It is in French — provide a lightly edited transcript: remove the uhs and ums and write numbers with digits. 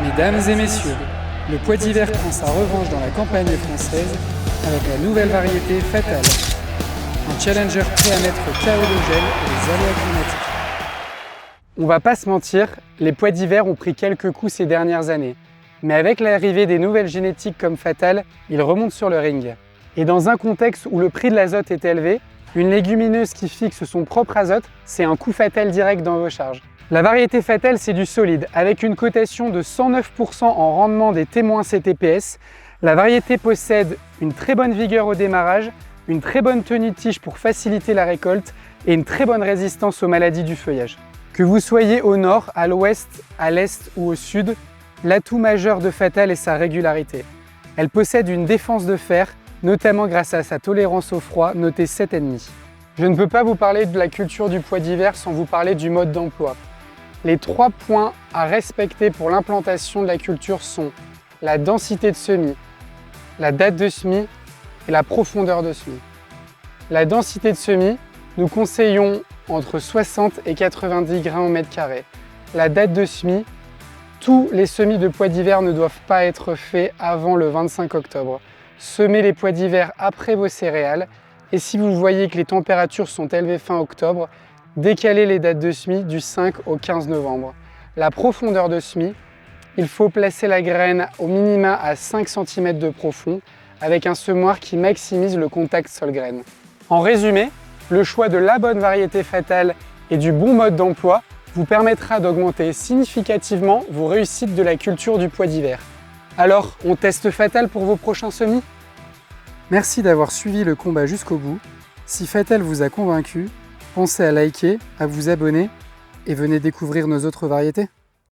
Mesdames et messieurs, le pois d'hiver prend sa revanche dans la campagne française avec la nouvelle variété Fatal. Un challenger prêt à mettre KO le gel et les aléas climatiques. On va pas se mentir, les pois d'hiver ont pris quelques coups ces dernières années. Mais avec l'arrivée des nouvelles génétiques comme Fatal, ils remontent sur le ring. Et dans un contexte où le prix de l'azote est élevé, une légumineuse qui fixe son propre azote, c'est un coup fatal direct dans vos charges. La variété Fatal, c'est du solide. Avec une cotation de 109% en rendement des témoins CTPS, la variété possède une très bonne vigueur au démarrage, une très bonne tenue de tige pour faciliter la récolte et une très bonne résistance aux maladies du feuillage. Que vous soyez au nord, à l'ouest, à l'est ou au sud, l'atout majeur de Fatal est sa régularité. Elle possède une défense de fer, notamment grâce à sa tolérance au froid, notée 7,5. Je ne peux pas vous parler de la culture du pois d'hiver sans vous parler du mode d'emploi. Les 3 points à respecter pour l'implantation de la culture sont la densité de semis, la date de semis et la profondeur de semis. La densité de semis, nous conseillons entre 60 et 90 grains au mètre carré. La date de semis, tous les semis de pois d'hiver ne doivent pas être faits avant le 25 octobre. Semez les pois d'hiver après vos céréales et si vous voyez que les températures sont élevées fin octobre, décalez les dates de semis du 5 au 15 novembre. La profondeur de semis, il faut placer la graine au minima à 5 cm de profond avec un semoir qui maximise le contact sol-graine. En résumé, le choix de la bonne variété Fatal et du bon mode d'emploi vous permettra d'augmenter significativement vos réussites de la culture du pois d'hiver. Alors, on teste Fatal pour vos prochains semis? Merci d'avoir suivi le combat jusqu'au bout. Si Fatal vous a convaincu, pensez à liker, à vous abonner et venez découvrir nos autres variétés.